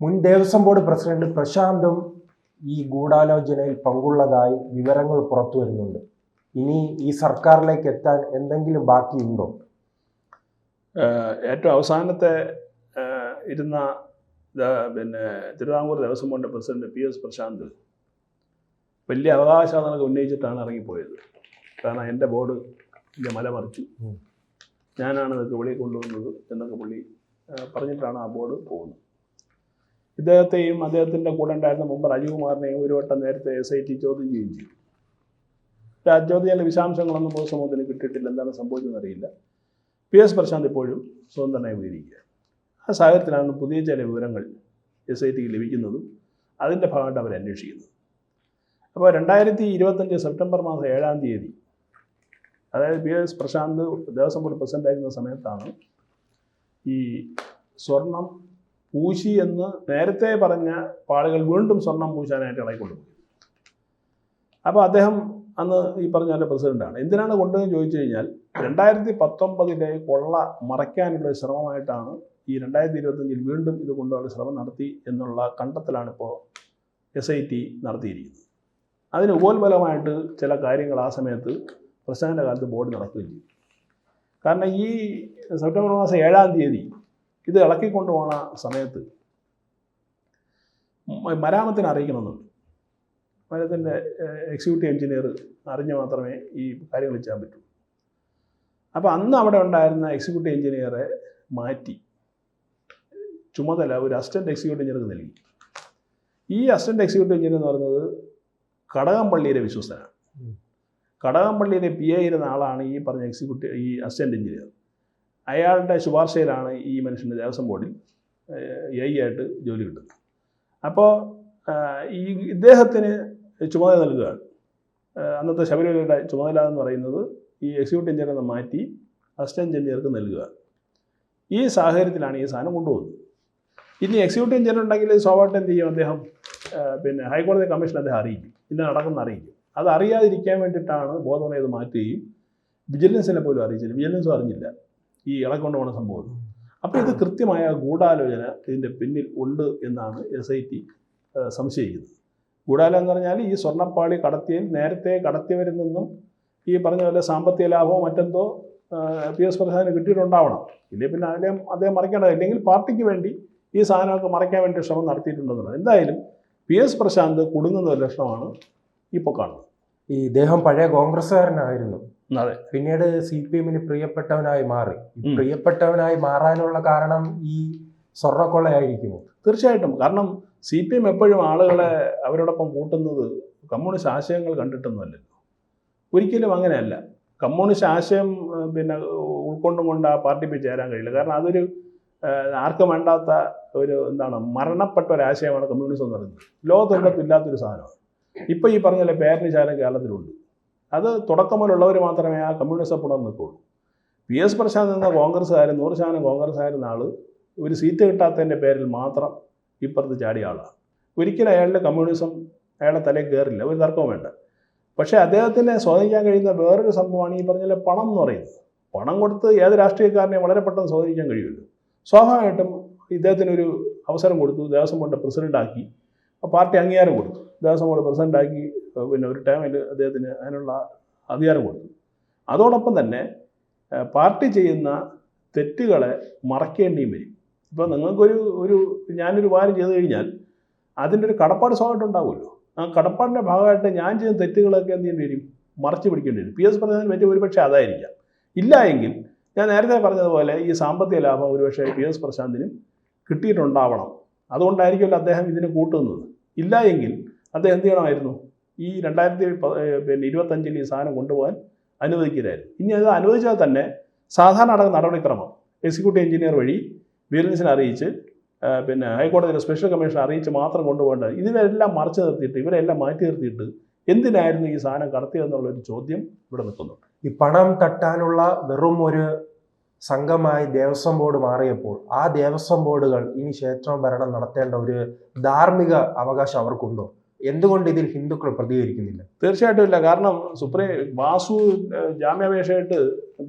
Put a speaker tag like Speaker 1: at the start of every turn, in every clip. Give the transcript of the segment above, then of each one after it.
Speaker 1: മുൻ Devaswom board president പ്രശാന്തും ഈ ഗൂഢാലോചനയിൽ പങ്കുള്ളതായി വിവരങ്ങൾ പുറത്തു വരുന്നുണ്ട്. ഇനി ഈ സർക്കാരിലേക്ക് എത്താൻ എന്തെങ്കിലും ബാക്കിയുണ്ടോ?
Speaker 2: ഏറ്റവും അവസാനത്തെ ഇരുന്ന തിരുവിതാംകൂർ ദേവസ്വം ബോർഡിൻ്റെ പ്രസിഡന്റ് PS പ്രശാന്ത് വലിയ അവകാശവാദങ്ങളൊക്കെ ഉന്നയിച്ചിട്ടാണ് ഇറങ്ങിപ്പോയത്. കാരണം എൻ്റെ ബോർഡ് എൻ്റെ മല മറിച്ചു, ഞാനാണ് ഇതൊക്കെ വെളിയിൽ കൊണ്ടുവന്നത് എന്നൊക്കെ പുള്ളി പറഞ്ഞിട്ടാണ് ആ ബോർഡ് പോകുന്നത്. ഇദ്ദേഹത്തെയും അദ്ദേഹത്തിൻ്റെ കൂടെ ഉണ്ടായിരുന്ന മുമ്പ് രാജകുമാറിനെയും ഒരു വട്ടം നേരത്തെ SIT ചോദ്യം ചെയ്യുകയും ചെയ്തു. ചോദ്യത്തിൻ്റെ വിശദാംശങ്ങളൊന്നും പൊതുസമൂഹത്തിന് കിട്ടിയിട്ടില്ല, എന്താണ് സംഭവിച്ചതെന്ന് അറിയില്ല. PS പ്രശാന്ത് ഇപ്പോഴും സ്വതന്ത്രനായി ഉപകരിക്കുക. ആ സാഹചര്യത്തിലാണ് പുതിയ ചില വിവരങ്ങൾ SITക്ക് ലഭിക്കുന്നതും അതിൻ്റെ ഭാഗമായിട്ട് അവർ അന്വേഷിക്കുന്നത്. അപ്പോൾ 2025 സെപ്റ്റംബർ മാസം 7-ാം തീയതി, അതായത് PS പ്രശാന്ത് ദേവസ്വം ബോർഡ് പ്രസിഡൻ്റായിരുന്ന സമയത്താണ് ഈ സ്വർണം പൂശി എന്ന് നേരത്തെ പറഞ്ഞ ആളുകൾ വീണ്ടും സ്വർണം പൂശാനായിട്ട് ഇളകിക്കൊണ്ടുപോയി. അപ്പോൾ അദ്ദേഹം അന്ന് ഈ പറഞ്ഞ പ്രസിഡൻ്റാണ്. എന്തിനാണ് കൊണ്ടുവന്ന് ചോദിച്ചു കഴിഞ്ഞാൽ 2019 കൊള്ള മറയ്ക്കാനുള്ള ശ്രമമായിട്ടാണ് ഈ 2025 വീണ്ടും ഇത് കൊണ്ടുപോകാനുള്ള ശ്രമം നടത്തി എന്നുള്ള കണ്ടെത്തലാണ് ഇപ്പോൾ SIT നടത്തിയിരിക്കുന്നത്. അതിന് ഉപോത്ബലമായിട്ട് ചില കാര്യങ്ങൾ ആ സമയത്ത് പ്രശാന്തിൻ്റെ കാലത്ത് ബോർഡ് നടക്കുകയും ചെയ്തു. കാരണം ഈ സെപ്റ്റംബർ മാസം 7-ാം തീയതി ഇത് ഇളക്കിക്കൊണ്ടുപോകുന്ന സമയത്ത് മരാമത്തിന് അറിയിക്കണമെന്നുണ്ട്. മരത്തിൻ്റെ എക്സിക്യൂട്ടീവ് എഞ്ചിനീയർ അറിഞ്ഞ് മാത്രമേ ഈ കാര്യങ്ങൾ ചെയ്യാൻ പറ്റൂ. അപ്പോൾ അന്ന് അവിടെ ഉണ്ടായിരുന്ന എക്സിക്യൂട്ടീവ് എഞ്ചിനീയറെ മാറ്റി ചുമതല ഒരു അസിസ്റ്റൻറ്റ് എക്സിക്യൂട്ടീവ് എഞ്ചിനീയർക്ക് നൽകി. ഈ അസിസ്റ്റൻറ്റ് എക്സിക്യൂട്ടീവ് എഞ്ചിനീയർ എന്ന് പറയുന്നത് കടകംപള്ളിയിലെ വിശ്വസ്തനാണ്. കടകംപള്ളിയിലെ PA ഇരുന്ന ആളാണ് ഈ പറഞ്ഞ ഈ അസിസ്റ്റൻറ്റ് എഞ്ചിനീയർ. അയാളുടെ ശുപാർശയിലാണ് ഈ മനുഷ്യൻ്റെ ദേവസ്വം ബോർഡിൽ AI ആയിട്ട് ജോലി കിട്ടുന്നത്. അപ്പോൾ ഈ ഇദ്ദേഹത്തിന് ചുമതല നൽകുകയാണ്. അന്നത്തെ ശബരിമലയുടെ ചുമതല എന്ന് പറയുന്നത് ഈ എക്സിക്യൂട്ടീവ് എഞ്ചിനീയറെ മാറ്റി അസിസ്റ്റൻറ്റ് എഞ്ചിനീയർക്ക് നൽകുക. ഈ സാഹചര്യത്തിലാണ് ഈ സാധനം കൊണ്ടുപോകുന്നത്. ഇനി എക്സിക്യൂട്ടീവ് എഞ്ചിനീയർ ഉണ്ടെങ്കിൽ സ്വാഭാവികമായിട്ട് എന്ത് ചെയ്യും, അദ്ദേഹം ഹൈക്കോടതി കമ്മീഷൻ അദ്ദേഹം അറിയിക്കും, ഇന്ന നടക്കുന്ന അറിയിക്കും. അത് അറിയാതിരിക്കാൻ വേണ്ടിയിട്ടാണ് ബോധം ഇത് മാറ്റുകയും വിജിലൻസിനെ പോലും അറിയിച്ചില്ല, വിജിലൻസും അറിഞ്ഞില്ല ഈ ഇളക്കൊണ്ട് പോകുന്ന സംഭവം. അപ്പോൾ ഇത് കൃത്യമായ ഗൂഢാലോചന ഇതിൻ്റെ പിന്നിൽ ഉണ്ട് എന്നാണ് SIT സംശയിക്കുന്നത്. ഗൂഢാലോചന എന്ന് പറഞ്ഞാൽ ഈ സ്വർണ്ണപ്പാളി കടത്തിയിൽ നേരത്തെ കടത്തിയവരിൽ നിന്നും ഈ പറഞ്ഞ പോലെ സാമ്പത്തിക ലാഭമോ മറ്റെന്തോ PS പ്രശാന്തിന് കിട്ടിയിട്ടുണ്ടാവണം. ഇല്ലെങ്കിൽ പിന്നെ അദ്ദേഹം മറയ്ക്കേണ്ടത്, ഇല്ലെങ്കിൽ പാർട്ടിക്ക് വേണ്ടി ഈ സാധനമൊക്കെ മറയ്ക്കാൻ വേണ്ടി ശ്രമം നടത്തിയിട്ടുണ്ടെന്നുള്ളത്. എന്തായാലും PS പ്രശാന്ത് കുടുങ്ങുന്ന ഒരു ലക്ഷണമാണ് ഇപ്പോൾ കാണുന്നത്.
Speaker 1: ഈ ഇദ്ദേഹം പഴയ കോൺഗ്രസ്സുകാരനായിരുന്നു,
Speaker 2: അതെ,
Speaker 1: പിന്നീട് CPM-ന് പ്രിയപ്പെട്ടവനായി മാറി. പ്രിയപ്പെട്ടവനായി മാറാനുള്ള കാരണം ഈ സ്വർണ്ണക്കൊള്ളയായിരിക്കുമോ?
Speaker 2: തീർച്ചയായിട്ടും. കാരണം CPM എപ്പോഴും ആളുകളെ അവരോടൊപ്പം കൂട്ടുന്നത് കമ്മ്യൂണിസ്റ്റ് ആശയങ്ങൾ കണ്ടിട്ടൊന്നുമല്ലല്ലോ. ഒരിക്കലും അങ്ങനെയല്ല. കമ്മ്യൂണിസ്റ്റ് ആശയം ഉൾക്കൊണ്ടും കൊണ്ട് ആ പാർട്ടിയിൽ ചേരാൻ കഴിയില്ല. കാരണം അതൊരു ആർക്കും വേണ്ടാത്ത ഒരു മരണപ്പെട്ട ഒരാശയമാണ് കമ്മ്യൂണിസം എന്ന് പറയുന്നത്. ലോകത്തൊരിടത്തില്ലാത്തൊരു സാധനമാണ്. ഇപ്പോൾ ഈ പറഞ്ഞ പേരിന് ശാലം കേരളത്തിലുണ്ട്. അത് തുടക്കം മുതലുള്ളവർ മാത്രമേ ആ കമ്മ്യൂണിസം പുണർന്നു നിൽക്കുള്ളൂ. PS പ്രശാന്ത് എന്ന കോൺഗ്രസ്സുകാരൻ 100% കോൺഗ്രസ്സുകാരുന്ന ആൾ ഒരു സീറ്റ് കിട്ടാത്തതിൻ്റെ പേരിൽ മാത്രം ഇപ്പുറത്ത് ചാടിയ ആളാണ്. ഒരിക്കലും അയാളുടെ കമ്മ്യൂണിസം അയാളുടെ തലയിൽ കയറില്ല, ഒരു തർക്കവും വേണ്ട. പക്ഷേ അദ്ദേഹത്തിനെ സ്വാധീനിക്കാൻ കഴിയുന്ന വേറൊരു സംഭവമാണ് ഈ പറഞ്ഞ പണം എന്ന് പറയുന്നത്. പണം കൊടുത്ത് ഏത് രാഷ്ട്രീയക്കാരനെയും വളരെ പെട്ടെന്ന് സ്വാധീനിക്കാൻ കഴിയുമല്ലോ. സ്വാഭാവികമായിട്ടും ഇദ്ദേഹത്തിനൊരു അവസരം കൊടുത്തു, ദേവസ്വം ബോർഡ് പ്രസിഡൻ്റാക്കി, പാർട്ടി അംഗീകാരം കൊടുത്തു, ദേവസ്വം ബോർഡ് പ്രസിഡൻ്റാക്കി ഒരു ടൈമിൽ അദ്ദേഹത്തിന് അതിനുള്ള അധികാരം കൊടുത്തു. അതോടൊപ്പം തന്നെ പാർട്ടി ചെയ്യുന്ന തെറ്റുകളെ മറക്കേണ്ടിയും വരും. ഇപ്പോൾ നിങ്ങൾക്കൊരു ഞാനൊരു കാര്യം ചെയ്തു കഴിഞ്ഞാൽ അതിൻ്റെ ഒരു കടപ്പാട് സ്വാഭാവികമായിട്ടുണ്ടാവുമല്ലോ. ആ കടപ്പാടിൻ്റെ ഭാഗമായിട്ട് ഞാൻ ചെയ്യുന്ന തെറ്റുകളൊക്കെ എന്ത് ചെയ്യേണ്ടി വരും, മറച്ചു പിടിക്കേണ്ടി വരും. PS പ്രശാന്തിന് പറ്റിയ ഒരുപക്ഷെ അതായിരിക്കാം. ഇല്ല എങ്കിൽ ഞാൻ നേരത്തെ പറഞ്ഞതുപോലെ ഈ സാമ്പത്തിക ലാഭം ഒരുപക്ഷെ PS പ്രശാന്തിനും കിട്ടിയിട്ടുണ്ടാവണം. അതുകൊണ്ടായിരിക്കുമല്ലോ അദ്ദേഹം ഇതിന് കൂട്ടുന്നത്. ഇല്ല എങ്കിൽ അദ്ദേഹം എന്ത് ചെയ്യണമായിരുന്നു, ഈ 2025 ഈ സാധനം കൊണ്ടുപോകാൻ അനുവദിക്കരുതായിരുന്നു. ഇനി അത് അനുവദിച്ചാൽ തന്നെ സാധാരണ നടപടിക്രമം എക്സിക്യൂട്ടീവ് എഞ്ചിനീയർ വഴി വിജിലൻസിനെ അറിയിച്ച് ഹൈക്കോടതിയിലെ സ്പെഷ്യൽ കമ്മീഷൻ അറിയിച്ച് മാത്രം കൊണ്ടുപോകേണ്ടത്. ഇതിനെല്ലാം മറച്ചു നിർത്തിയിട്ട് ഇവരെല്ലാം മാറ്റി നിർത്തിയിട്ട് എന്തിനായിരുന്നു ഈ സാധനം കടത്തിയതെന്നുള്ളൊരു ചോദ്യം ഇവിടെ നിൽക്കുന്നുണ്ട്.
Speaker 1: ഈ പണം തട്ടാനുള്ള വെറും ഒരു സംഘമായി ദേവസ്വം ബോർഡ് മാറിയപ്പോൾ ആ ദേവസ്വം ബോർഡുകൾ ഇനി ക്ഷേത്ര ഭരണം നടത്തേണ്ട ഒരു ധാർമ്മിക അവകാശം അവർക്കുണ്ടോ? എന്തുകൊണ്ട് ഇതിൽ ഹിന്ദുക്കൾ പ്രതികരിക്കുന്നില്ല?
Speaker 2: തീർച്ചയായിട്ടും ഇല്ല. കാരണം വാസു ജാമ്യാപേക്ഷയായിട്ട്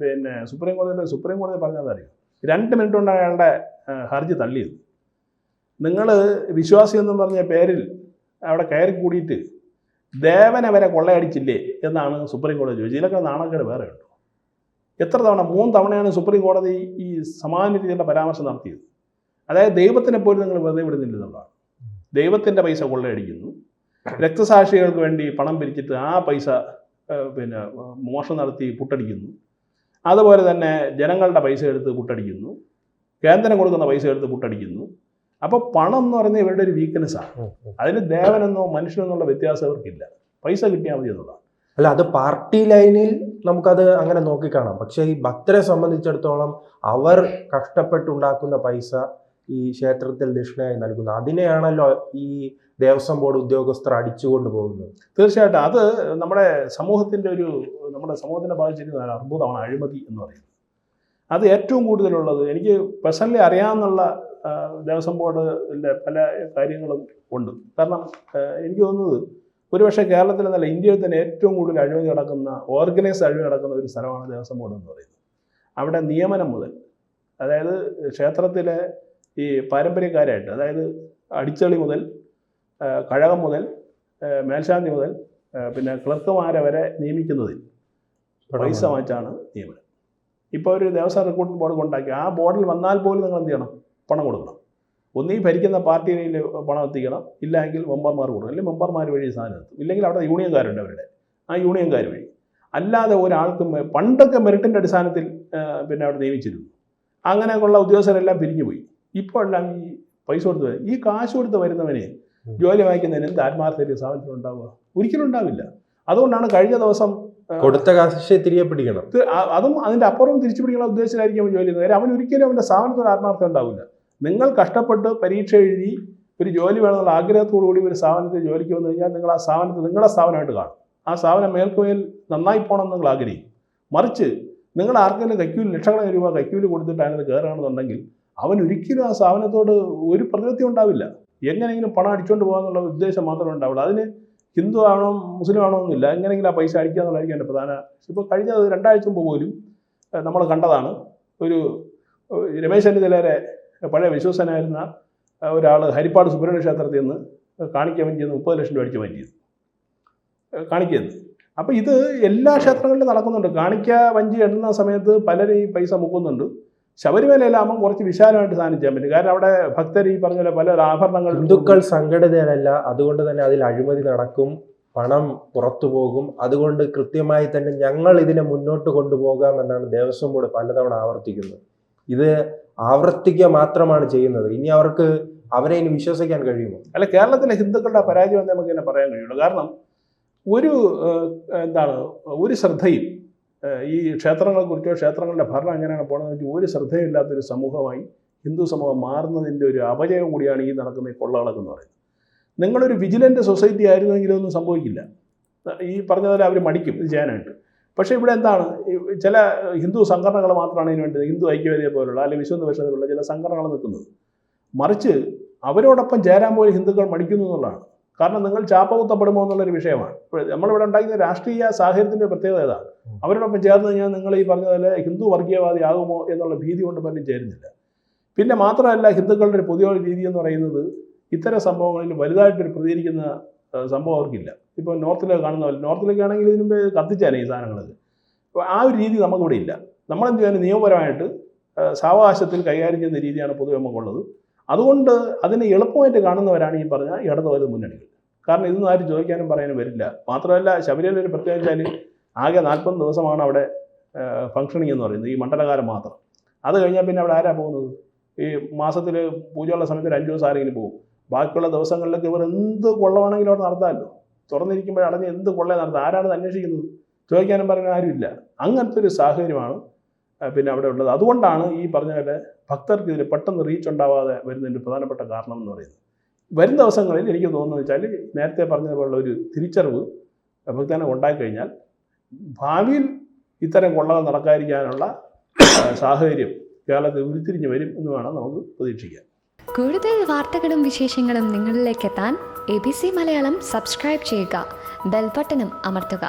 Speaker 2: സുപ്രീം കോടതി പറഞ്ഞതറിയാം, 2 മിനിറ്റ് കൊണ്ട് അയാളുടെ ഹർജി തള്ളിയത്. നിങ്ങൾ വിശ്വാസി എന്നും പറഞ്ഞ പേരിൽ അവിടെ കയറി കൂടിയിട്ട് ദേവനെ വരെ കൊള്ളയടിച്ചില്ലേ എന്നാണ് സുപ്രീം കോടതി ചോദിച്ചത്. ഇതിലൊക്കെ നാണക്കേട് വേറെ ഉണ്ടോ? എത്ര തവണ 3 തവണയാണ് സുപ്രീം കോടതി ഈ സമാന രീതിയിലുള്ള പരാമർശം നടത്തിയത്. അതായത് ദൈവത്തിനെ പോലും നിങ്ങൾ വെറുതെ വിടുന്നില്ല എന്നുള്ളതാണ്. ദൈവത്തിൻ്റെ പൈസ കൊള്ളയടിക്കുന്നു, രക്തസാക്ഷികൾക്ക് വേണ്ടി പണം പിരിച്ചിട്ട് ആ പൈസ മോഷണം നടത്തി പുട്ടടിക്കുന്നു, അതുപോലെ തന്നെ ജനങ്ങളുടെ പൈസ എടുത്ത് പുട്ടടിക്കുന്നു, കേന്ദ്രം കൊടുക്കുന്ന പൈസ എടുത്ത് പുട്ടടിക്കുന്നു. അപ്പോൾ പണം എന്ന് പറയുന്നത് ഇവരുടെ ഒരു വീക്ക്നെസ്സാണ്. അതിന് ദേവനെന്നോ മനുഷ്യനെന്നുള്ള വ്യത്യാസം അവർക്കില്ല. പൈസ കിട്ടിയാൽ മതി എന്നുള്ളതാണ്.
Speaker 1: അല്ല, അത് പാർട്ടി ലൈനിൽ നമുക്കത് അങ്ങനെ നോക്കിക്കാണാം. പക്ഷേ ഈ ഭക്തരെ സംബന്ധിച്ചിടത്തോളം അവർ കഷ്ടപ്പെട്ടുണ്ടാക്കുന്ന പൈസ ഈ ക്ഷേത്രത്തിൽ ദക്ഷിണയായി നൽകുന്നു. അതിനെയാണല്ലോ ഈ ദേവസ്വം ബോർഡ് ഉദ്യോഗസ്ഥർ അടിച്ചുകൊണ്ട് പോകുന്നത്.
Speaker 2: തീർച്ചയായിട്ടും അത് നമ്മുടെ സമൂഹത്തിൻ്റെ ബാധിച്ചിരിക്കുന്ന ഒരു അർബുദമാണ് അഴിമതി എന്ന് പറയുന്നത്. അത് ഏറ്റവും കൂടുതലുള്ളത് എനിക്ക് പേഴ്സണലി അറിയാമെന്നുള്ള ദേവസ്വം ബോർഡിൻ്റെ പല കാര്യങ്ങളും ഉണ്ട്. കാരണം എനിക്ക് തോന്നുന്നത് ഒരുപക്ഷെ കേരളത്തിൽ എന്നല്ല ഇന്ത്യയിൽ തന്നെ ഏറ്റവും കൂടുതൽ അഴിമതി നടക്കുന്ന, ഓർഗനൈസ്ഡ് അഴിമതി നടക്കുന്ന ഒരു സ്ഥലമാണ് ദേവസ്വം ബോർഡ് എന്ന് പറയുന്നത്. അവിടെ നിയമനം മുതൽ, അതായത് ക്ഷേത്രത്തിലെ ഈ പാരമ്പര്യക്കാരായിട്ട്, അതായത് അടിച്ചളി മുതൽ, കഴകം മുതൽ, മേൽശാന്തി മുതൽ, പിന്നെ ക്ലർക്കുമാരെ വരെ നിയമിക്കുന്നതിൽ പൈസ വാങ്ങിച്ചാണ് നിയമനം. ഇപ്പോൾ ഒരു ദേവസ്വം റിക്രൂട്ട്മെന്റ് ബോർഡ് കൊണ്ടാക്കി ആ ബോർഡിൽ വന്നാൽ പോലും നിങ്ങൾ എന്ത് ചെയ്യണം? പണം കൊടുക്കണം. ഒന്നീ ഭരിക്കുന്ന പാർട്ടിയിൽ പണം എത്തിക്കണം, ഇല്ലെങ്കിൽ മെമ്പർമാർ കൊടുക്കണം, അല്ലെങ്കിൽ മെമ്പർമാർ വഴി സാധനം എത്തും, ഇല്ലെങ്കിൽ അവിടെ യൂണിയൻകാരുണ്ട് അവരുടെ, ആ യൂണിയൻകാർ വഴി. അല്ലാതെ ഒരാൾക്കും പണ്ടൊക്കെ മെറിറ്റിൻ്റെ അടിസ്ഥാനത്തിൽ അവിടെ നിയമിച്ചിരുന്നു. അങ്ങനെയൊക്കെയുള്ള ഉദ്യോഗസ്ഥരെല്ലാം പിരിഞ്ഞു പോയി. ഇപ്പോൾ എല്ലാം ഈ പൈസ കൊടുത്ത് വരും. ഈ കാശ് കൊടുത്ത് വരുന്നവനെ ജോലി വാങ്ങിക്കുന്നതിന് എന്ത് ആത്മാർത്ഥത സ്ഥാപനത്തിൽ ഉണ്ടാവുക? ഒരിക്കലും ഉണ്ടാവില്ല. അതുകൊണ്ടാണ് കഴിഞ്ഞ ദിവസം
Speaker 1: കൊടുത്ത കാശ് തിരികെ പിടിക്കണം,
Speaker 2: അതും അതിൻ്റെ അപ്പുറം തിരിച്ചു പിടിക്കാനുള്ള ഉദ്ദേശത്തിലായിരിക്കും അവൻ ജോലി ചെയ്യുന്നത്. കാര്യം അവൻ ഒരിക്കലും അവൻ്റെ സ്ഥാപനത്തിൽ ആത്മാർത്ഥം ഉണ്ടാവില്ല. നിങ്ങൾ കഷ്ടപ്പെട്ട് പരീക്ഷ എഴുതി ഒരു ജോലി വേണമെന്നുള്ള ആഗ്രഹത്തോടു കൂടി ഒരു സ്ഥാപനത്തിൽ ജോലിക്ക് വന്നു കഴിഞ്ഞാൽ നിങ്ങൾ ആ സ്ഥാപനത്തിൽ നിങ്ങളുടെ സ്ഥാപനമായിട്ട് കാണും. ആ സ്ഥാപനം മേൽക്കുമേൽ നന്നായി പോകണം എന്ന് നിങ്ങൾ ആഗ്രഹിക്കും. മറിച്ച് നിങ്ങൾ ആർക്കെങ്കിലും കൈക്കൂലി ലക്ഷക്കണക്കിന് രൂപ കൈക്കൂലി കൊടുത്തിട്ട് അതിനകത്ത് കയറുകയാണെന്നുണ്ടെങ്കിൽ അവൻ ഒരിക്കലും ആ സ്ഥാപനത്തോട് ഒരു പ്രതിപത്തി ഉണ്ടാവില്ല. എങ്ങനെയെങ്കിലും പണം അടിച്ചുകൊണ്ട് പോകാന്നുള്ള ഉദ്ദേശം മാത്രമേ ഉണ്ടാവുള്ളൂ. അതിന് ഹിന്ദു ആണോ മുസ്ലിം ആണോ ഒന്നുമില്ല, എങ്ങനെയെങ്കിലും ആ പൈസ അടിക്കുക എന്നുള്ളതായിരിക്കും എൻ്റെ പ്രധാന. ഇപ്പോൾ കഴിഞ്ഞ 2 ആഴ്ച മുമ്പ് പോലും നമ്മൾ കണ്ടതാണ്, ഒരു രമേശ് ചെന്നിത്തലയുടെ പഴയ വിശ്വസനായിരുന്ന ഒരാൾ ഹരിപ്പാട് സുബ്രഹ്മണ്യ ക്ഷേത്രത്തിൽ നിന്ന് കാണിക്കാൻ വേണ്ടി 30 ലക്ഷം രൂപ അടിച്ച് മാറ്റിയത് കാണിക്കുന്നത്. അപ്പോൾ ഇത് എല്ലാ ക്ഷേത്രങ്ങളിലും നടക്കുന്നുണ്ട്. കാണിക്ക വഞ്ചി എണ്ണുന്ന സമയത്ത് പലരും ഈ പൈസ മുക്കുന്നുണ്ട്. ശബരിമലയിലാകുമ്പോൾ കുറച്ച് വിശാലമായിട്ട് സാധനം ചെയ്യാൻ പറ്റും. കാരണം അവിടെ ഭക്തർ ഈ പറഞ്ഞ പോലെ പല ആഭരണങ്ങൾ,
Speaker 1: ഹിന്ദുക്കൾ സംഘടിതരല്ല, അതുകൊണ്ട് തന്നെ അതിൽ അഴിമതി നടക്കും, പണം പുറത്തു പോകും. അതുകൊണ്ട് കൃത്യമായി തന്നെ ഞങ്ങൾ ഇതിനെ മുന്നോട്ട് കൊണ്ടുപോകാം എന്നാണ് ദേവസ്വം ബോർഡ് പലതവണ ആവർത്തിക്കുന്നത്. ഇത് ആവർത്തിക്കുക മാത്രമാണ് ചെയ്യുന്നത്. ഇനി അവർക്ക് അവരെ ഇനി വിശ്വസിക്കാൻ കഴിയുമോ?
Speaker 2: അല്ല, കേരളത്തിലെ ഹിന്ദുക്കളുടെ പരാജയം എന്ന് നമുക്ക് തന്നെ പറയാൻ കഴിയുള്ളൂ. കാരണം ഒരു ശ്രദ്ധയും ഈ ക്ഷേത്രങ്ങളെക്കുറിച്ചോ ക്ഷേത്രങ്ങളുടെ ഭരണം എങ്ങനെയാണ് പോകുന്നതെന്ന് വെച്ചാൽ ഒരു ശ്രദ്ധയില്ലാത്തൊരു സമൂഹമായി ഹിന്ദു സമൂഹം മാറുന്നതിൻ്റെ ഒരു അപജയം കൂടിയാണ് ഈ നടക്കുന്ന ഈ കൊള്ളകളൊക്കെ എന്ന് പറയുന്നത്. നിങ്ങളൊരു വിജിലൻ്റ് സൊസൈറ്റി ആയിരുന്നെങ്കിലും ഒന്നും സംഭവിക്കില്ല. ഈ പറഞ്ഞ പോലെ അവർ മടിക്കും ഇത് ചെയ്യാനായിട്ട്. പക്ഷേ ഇവിടെ എന്താണ്, ചില ഹിന്ദു സംഘടനകൾ മാത്രമാണ് ഇതിന് വേണ്ടി, ഹിന്ദു ഐക്യവേദിയെ പോലുള്ള അല്ലെങ്കിൽ വിശ്വ പരിഷത്തുള്ള ചില സംഘടനകൾ നിൽക്കുന്നത്. മറിച്ച് അവരോടൊപ്പം ചേരാൻ പോലും ഹിന്ദുക്കൾ മടിക്കുന്നു എന്നുള്ളതാണ്. കാരണം നിങ്ങൾ ചാപ്പകുത്തപ്പെടുമോ എന്നുള്ളൊരു വിഷയമാണ്. നമ്മളിവിടെ ഉണ്ടാക്കുന്ന രാഷ്ട്രീയ സാഹചര്യത്തിൻ്റെ പ്രത്യേകത ഏതാണ്? അവരോടൊപ്പം ചേർന്ന് കഴിഞ്ഞാൽ നിങ്ങൾ ഈ പറഞ്ഞ പോലെ ഹിന്ദു വർഗീയവാദി ആകുമോ എന്നുള്ള ഭീതി കൊണ്ട് പലരും ചേരുന്നില്ല. പിന്നെ മാത്രമല്ല, ഹിന്ദുക്കളുടെ ഒരു പുതിയ രീതി എന്ന് പറയുന്നത് ഇത്തരം സംഭവങ്ങളിൽ വലുതായിട്ടൊരു പ്രതികരിക്കുന്ന സംഭവം അവർക്കില്ല. ഇപ്പോൾ നോർത്തിലേക്ക് കാണുന്ന പോലെ, നോർത്തിലേക്ക് ആണെങ്കിൽ ഇതിനു മുമ്പേ കത്തിച്ചാണ് ഈ സാധനങ്ങളൊക്കെ. അപ്പോൾ ആ ഒരു രീതി നമുക്കിവിടെ ഇല്ല. നമ്മളെന്ത് ചെയ്യാൻ നിയമപരമായിട്ട് സാവകാശത്തിൽ കൈകാര്യം ചെയ്യുന്ന രീതിയാണ് പൊതുവെ നമുക്കുള്ളത്. അതുകൊണ്ട് അതിനെ എളുപ്പമായിട്ട് കാണുന്നവരാണ് ഈ പറഞ്ഞ ഇടത് വലത് മുന്നണികൾ. കാരണം ഇതൊന്നും ആരും ചോദിക്കാനും പറയാനും വരില്ല. മാത്രമല്ല, ശബരിമല ഒരു പ്രത്യേകിച്ചാൽ ആകെ 40 ദിവസമാണ് അവിടെ ഫംഗ്ഷനിങ് എന്ന് പറയുന്നത്, ഈ മണ്ഡലകാലം മാത്രം. അത് കഴിഞ്ഞാൽ പിന്നെ അവിടെ ആരാ പോകുന്നത്? ഈ മാസത്തിൽ പൂജയുള്ള സമയത്ത് 5 ദിവസം ആരെങ്കിലും പോകും. ബാക്കിയുള്ള ദിവസങ്ങളിലൊക്കെ ഇവർ എന്ത് കൊള്ളമാണെങ്കിലും അവിടെ നടത്താമല്ലോ. തുറന്നിരിക്കുമ്പോൾ അടഞ്ഞ് എന്ത് കൊള്ള നടത്താം? ആരാണ് അന്വേഷിക്കുന്നത്? ചോദിക്കാനും പറയാനും ആരുമില്ല. അങ്ങനത്തെ ഒരു സാഹചര്യമാണ് പിന്നെ അവിടെ ഉള്ളത്. അതുകൊണ്ടാണ് ഈ പറഞ്ഞ പോലെ ഭക്തർക്ക് ഇതിൽ പെട്ടെന്ന് റീച്ച് ഉണ്ടാവാതെ വരുന്നതിൻ്റെ പ്രധാനപ്പെട്ട കാരണം എന്ന് പറയുന്നത്. വരും ദിവസങ്ങളിൽ എനിക്ക് തോന്നുന്നത് വെച്ചാൽ നേരത്തെ പറഞ്ഞതുപോലുള്ള ഒരു തിരിച്ചറിവ് ഭക്തനെ ഉണ്ടായിക്കഴിഞ്ഞാൽ ഭാവിയിൽ ഇത്തരം കൊള്ളകൾ നടക്കാതിരിക്കാനുള്ള സാഹചര്യം കേരളത്തിൽ ഉരുത്തിരിഞ്ഞ് വരും എന്ന് വേണം നമുക്ക് പ്രതീക്ഷിക്കാൻ.
Speaker 3: കൂടുതൽ വാർത്തകളും വിശേഷങ്ങളും നിങ്ങളിലേക്ക് എത്താൻ ABC മലയാളം സബ്സ്ക്രൈബ് ചെയ്യുക, ബെൽ ബട്ടണും അമർത്തുക.